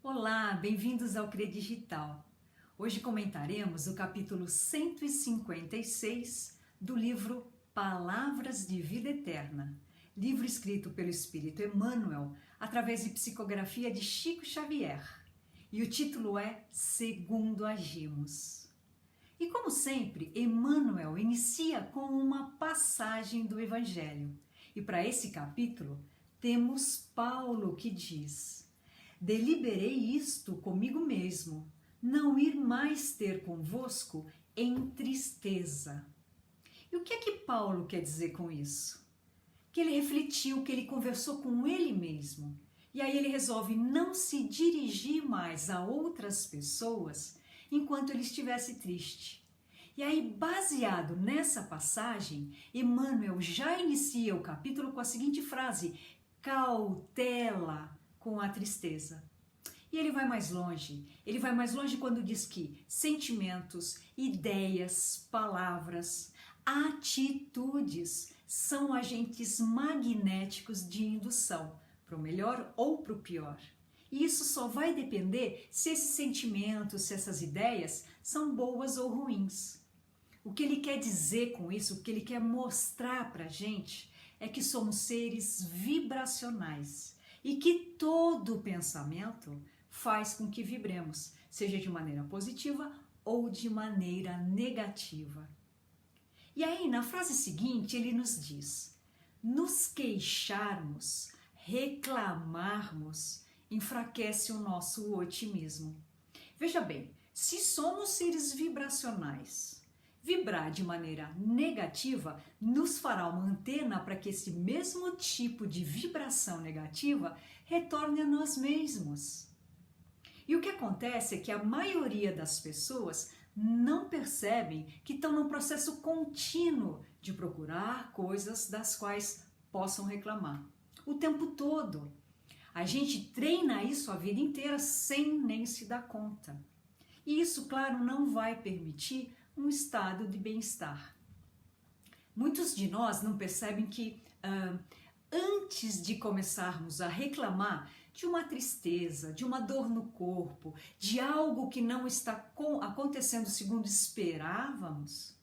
Olá, bem-vindos ao CRE Digital. Hoje comentaremos o capítulo 156 do livro Palavras de Vida Eterna, livro escrito pelo Espírito Emmanuel através de psicografia de Chico Xavier. E o título é Segundo Agimos. E como sempre, Emmanuel inicia com uma passagem do Evangelho. E para esse capítulo, temos Paulo que diz: deliberei isto comigo mesmo, não ir mais ter convosco em tristeza. E o que é que Paulo quer dizer com isso? Que ele refletiu, que ele conversou com ele mesmo. E aí ele resolve não se dirigir mais a outras pessoas enquanto ele estivesse triste. E aí, baseado nessa passagem, Emmanuel já inicia o capítulo com a seguinte frase: cautela com a tristeza. E ele vai mais longe quando diz que sentimentos, ideias, palavras, atitudes são agentes magnéticos de indução, para o melhor ou para o pior. E isso só vai depender se esses sentimentos, se essas ideias são boas ou ruins. O que ele quer dizer com isso, o que ele quer mostrar para a gente é que somos seres vibracionais e que todo pensamento faz com que vibremos, seja de maneira positiva ou de maneira negativa. E aí, na frase seguinte, ele nos diz: nos queixarmos, reclamarmos, enfraquece o nosso otimismo. Veja bem, se somos seres vibracionais, vibrar de maneira negativa nos fará uma antena para que esse mesmo tipo de vibração negativa retorne a nós mesmos. E o que acontece é que a maioria das pessoas não percebem que estão num processo contínuo de procurar coisas das quais possam reclamar. O tempo todo. A gente treina isso a vida inteira sem nem se dar conta. E isso, claro, não vai permitir um estado de bem-estar. Muitos de nós não percebem que antes de começarmos a reclamar de uma tristeza, de uma dor no corpo, de algo que não está acontecendo segundo esperávamos,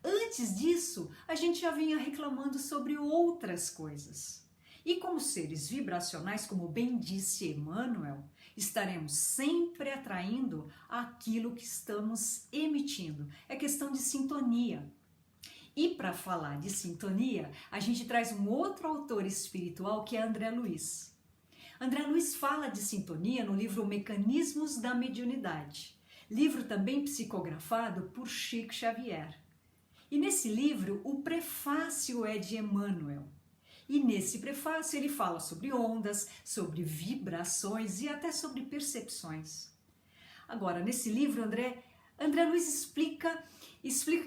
antes disso a gente já vinha reclamando sobre outras coisas. E como seres vibracionais, como bem disse Emmanuel, estaremos sempre atraindo aquilo que estamos emitindo. É questão de sintonia. E para falar de sintonia, a gente traz um outro autor espiritual que é André Luiz. André Luiz fala de sintonia no livro Mecanismos da Mediunidade, livro também psicografado por Chico Xavier. E nesse livro, o prefácio é de Emmanuel. E nesse prefácio ele fala sobre ondas, sobre vibrações e até sobre percepções. Agora, nesse livro, André Luiz explica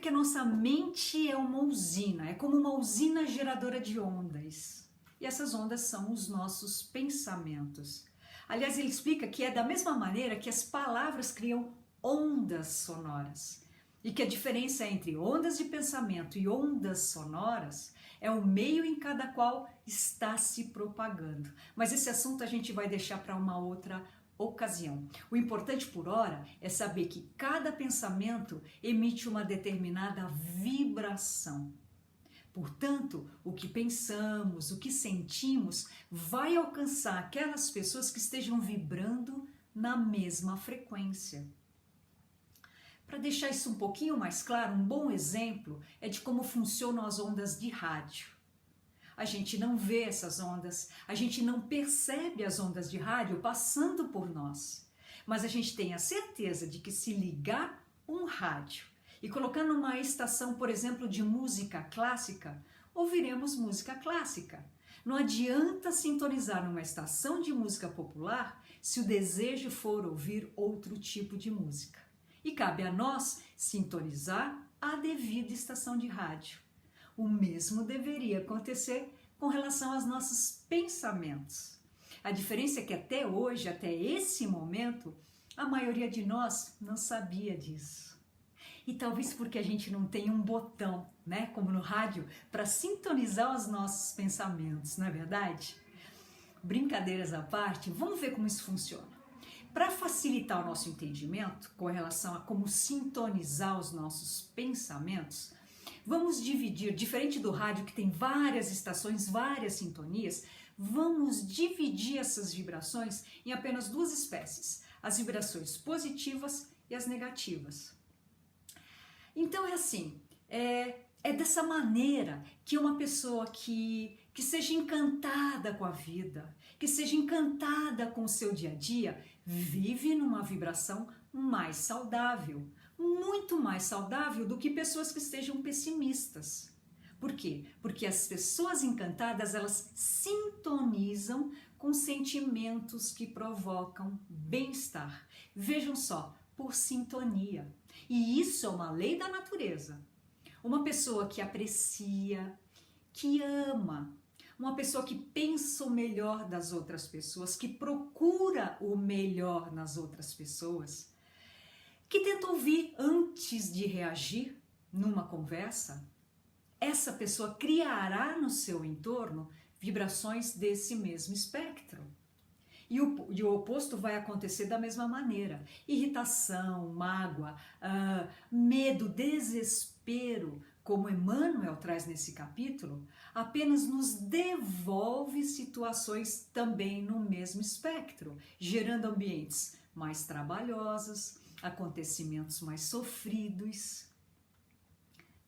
que a nossa mente é uma usina, é como uma usina geradora de ondas. E essas ondas são os nossos pensamentos. Aliás, ele explica que é da mesma maneira que as palavras criam ondas sonoras. E que a diferença entre ondas de pensamento e ondas sonoras é o meio em cada qual está se propagando. Mas esse assunto a gente vai deixar para uma outra ocasião. O importante por hora é saber que cada pensamento emite uma determinada vibração. Portanto, o que pensamos, o que sentimos, vai alcançar aquelas pessoas que estejam vibrando na mesma frequência. Para deixar isso um pouquinho mais claro, um bom exemplo é de como funcionam as ondas de rádio. A gente não vê essas ondas, a gente não percebe as ondas de rádio passando por nós. Mas a gente tem a certeza de que se ligar um rádio e colocar numa estação, por exemplo, de música clássica, ouviremos música clássica. Não adianta sintonizar numa estação de música popular se o desejo for ouvir outro tipo de música. E cabe a nós sintonizar a devida estação de rádio. O mesmo deveria acontecer com relação aos nossos pensamentos. A diferença é que até hoje, até esse momento, a maioria de nós não sabia disso. E talvez porque a gente não tem um botão, né, como no rádio, para sintonizar os nossos pensamentos, não é verdade? Brincadeiras à parte, vamos ver como isso funciona. Para facilitar o nosso entendimento com relação a como sintonizar os nossos pensamentos, vamos dividir, diferente do rádio que tem várias estações, várias sintonias, vamos dividir essas vibrações em apenas duas espécies, as vibrações positivas e as negativas. Então é assim, é dessa maneira que uma pessoa que seja encantada com a vida, que seja encantada com o seu dia a dia, vive numa vibração mais saudável, muito mais saudável do que pessoas que estejam pessimistas. Por quê? Porque as pessoas encantadas, elas sintonizam com sentimentos que provocam bem-estar. Vejam só, por sintonia. E isso é uma lei da natureza. Uma pessoa que aprecia, que ama, uma pessoa que pensa o melhor das outras pessoas, que procura o melhor nas outras pessoas, que tenta ouvir antes de reagir numa conversa, essa pessoa criará no seu entorno vibrações desse mesmo espectro. E o oposto vai acontecer da mesma maneira. Irritação, mágoa, medo, desespero, como Emmanuel traz nesse capítulo, apenas nos devolve situações também no mesmo espectro, gerando ambientes mais trabalhosos, acontecimentos mais sofridos.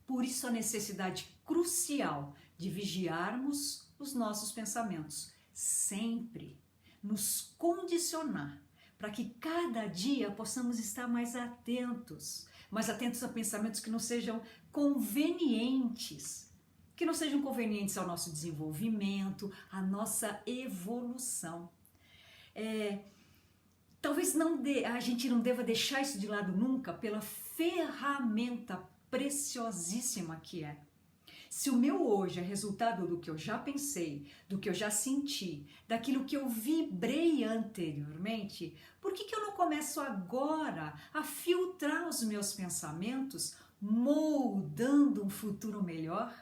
Por isso a necessidade crucial de vigiarmos os nossos pensamentos, sempre nos condicionar para que cada dia possamos estar mais atentos a pensamentos que não sejam convenientes, ao nosso desenvolvimento, à nossa evolução. Talvez a gente não deva deixar isso de lado nunca pela ferramenta preciosíssima que é. Se o meu hoje é resultado do que eu já pensei, do que eu já senti, daquilo que eu vibrei anteriormente, por que eu não começo agora a filtrar os meus pensamentos, moldando um futuro melhor?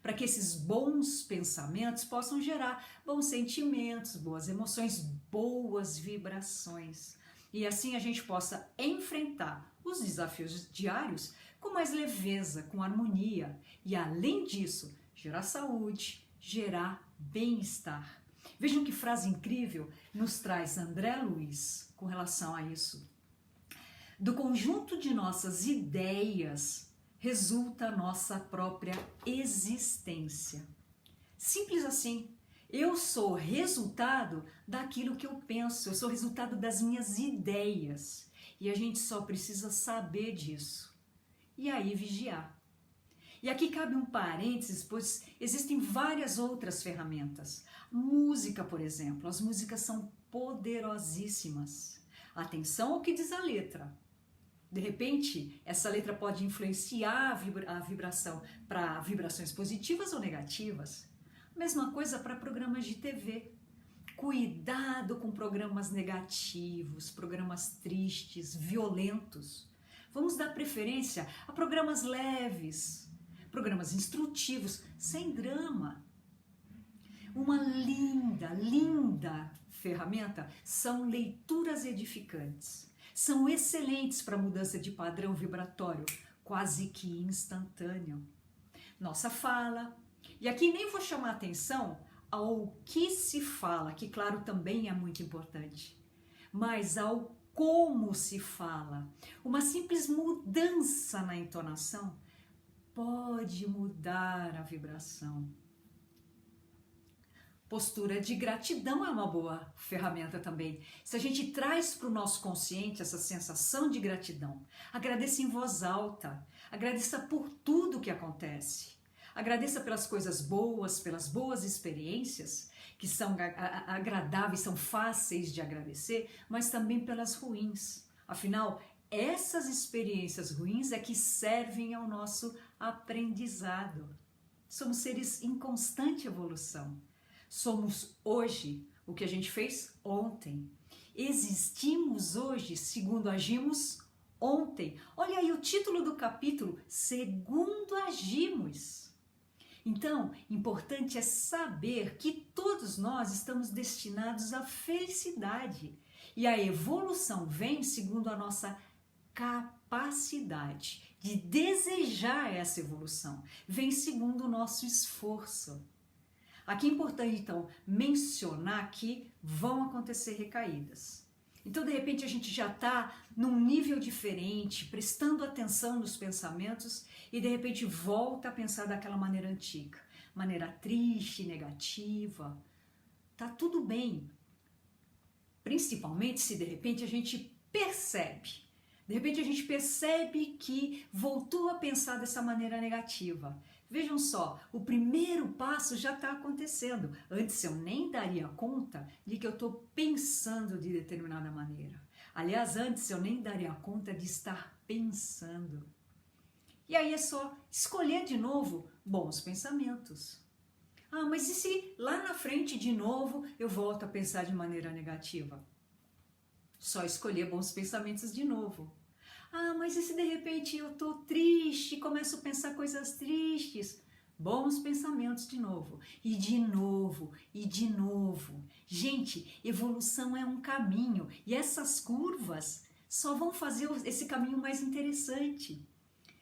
Para que esses bons pensamentos possam gerar bons sentimentos, boas emoções, boas vibrações. E assim a gente possa enfrentar os desafios diários com mais leveza, com harmonia. E além disso, gerar saúde, gerar bem-estar. Vejam que frase incrível nos traz André Luiz com relação a isso. Do conjunto de nossas ideias resulta a nossa própria existência. Simples assim. Eu sou resultado daquilo que eu penso, eu sou resultado das minhas ideias. E a gente só precisa saber disso. E aí vigiar. E aqui cabe um parênteses, pois existem várias outras ferramentas. Música, por exemplo, as músicas são poderosíssimas. Atenção ao que diz a letra. De repente, essa letra pode influenciar a vibração para vibrações positivas ou negativas. Mesma coisa para programas de TV. Cuidado com programas negativos, programas tristes, violentos. Vamos dar preferência a programas leves, programas instrutivos, sem drama. Uma linda ferramenta são leituras edificantes. São excelentes para mudança de padrão vibratório, quase que instantâneo. Nossa fala, e aqui nem vou chamar atenção ao que se fala, que claro também é muito importante, mas ao como se fala. Uma simples mudança na entonação pode mudar a vibração. Postura de gratidão é uma boa ferramenta também. Se a gente traz para o nosso consciente essa sensação de gratidão, agradeça em voz alta, agradeça por tudo que acontece, agradeça pelas coisas boas, pelas boas experiências, que são agradáveis, são fáceis de agradecer, mas também pelas ruins. Afinal, essas experiências ruins é que servem ao nosso aprendizado. Somos seres em constante evolução. Somos hoje o que a gente fez ontem. Existimos hoje segundo agimos ontem. Olha aí o título do capítulo, Segundo Agimos. Então, importante é saber que todos nós estamos destinados à felicidade E a evolução vem segundo a nossa capacidade de desejar essa evolução, vem segundo o nosso esforço. Aqui é importante, então, mencionar que vão acontecer recaídas. Então, de repente, a gente já está num nível diferente, prestando atenção nos pensamentos e, de repente, volta a pensar daquela maneira antiga, maneira triste, negativa. Tá tudo bem, principalmente se, de repente, a gente percebe. De repente, a gente percebe que voltou a pensar dessa maneira negativa. Vejam só, o primeiro passo já está acontecendo. Antes eu nem daria conta de que eu estou pensando de determinada maneira. Aliás, antes eu nem daria conta de estar pensando. E aí é só escolher de novo bons pensamentos. Ah, mas e se lá na frente de novo eu volto a pensar de maneira negativa? Só escolher bons pensamentos de novo. Ah, mas e se de repente eu estou triste, começo a pensar coisas tristes? Bons pensamentos de novo, e de novo, e de novo. Gente, evolução é um caminho, e essas curvas só vão fazer esse caminho mais interessante.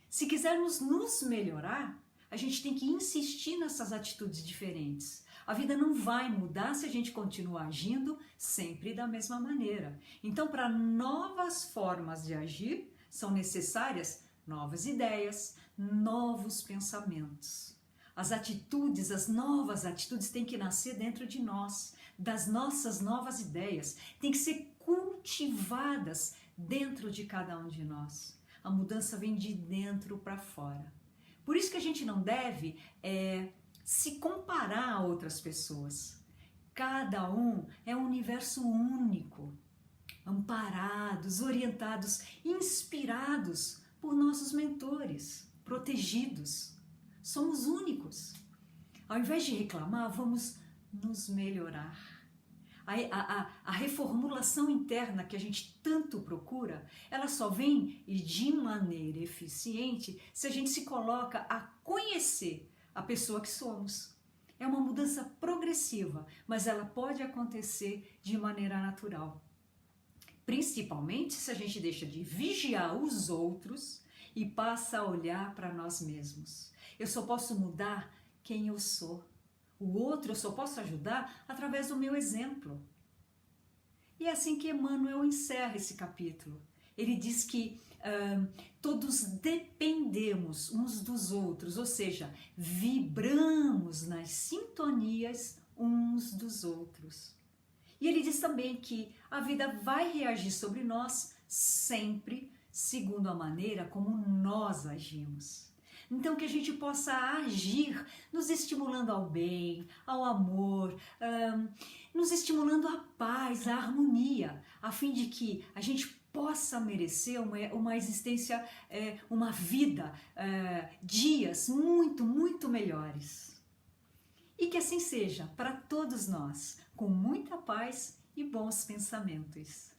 Se quisermos nos melhorar, a gente tem que insistir nessas atitudes diferentes. A vida não vai mudar se a gente continuar agindo sempre da mesma maneira. Então, para novas formas de agir, são necessárias novas ideias, novos pensamentos. As novas atitudes têm que nascer dentro de nós, das nossas novas ideias, têm que ser cultivadas dentro de cada um de nós. A mudança vem de dentro para fora. Por isso que a gente não deve se comparar a outras pessoas. Cada um é um universo único. Amparados, orientados, inspirados por nossos mentores, protegidos. Somos únicos. Ao invés de reclamar, vamos nos melhorar. A reformulação interna que a gente tanto procura, ela só vem e de maneira eficiente se a gente se coloca a conhecer a pessoa que somos. É uma mudança progressiva, mas ela pode acontecer de maneira natural. Principalmente se a gente deixa de vigiar os outros e passa a olhar para nós mesmos. Eu só posso mudar quem eu sou. O outro eu só posso ajudar através do meu exemplo. E é assim que Emmanuel encerra esse capítulo. Ele diz que todos dependemos uns dos outros, ou seja, vibramos nas sintonias uns dos outros. E ele diz também que a vida vai reagir sobre nós sempre segundo a maneira como nós agimos. Então que a gente possa agir nos estimulando ao bem, ao amor, nos estimulando à paz, à harmonia, a fim de que a gente possa merecer uma existência, uma vida, dias muito, muito melhores. E que assim seja para todos nós, com muita paz e bons pensamentos.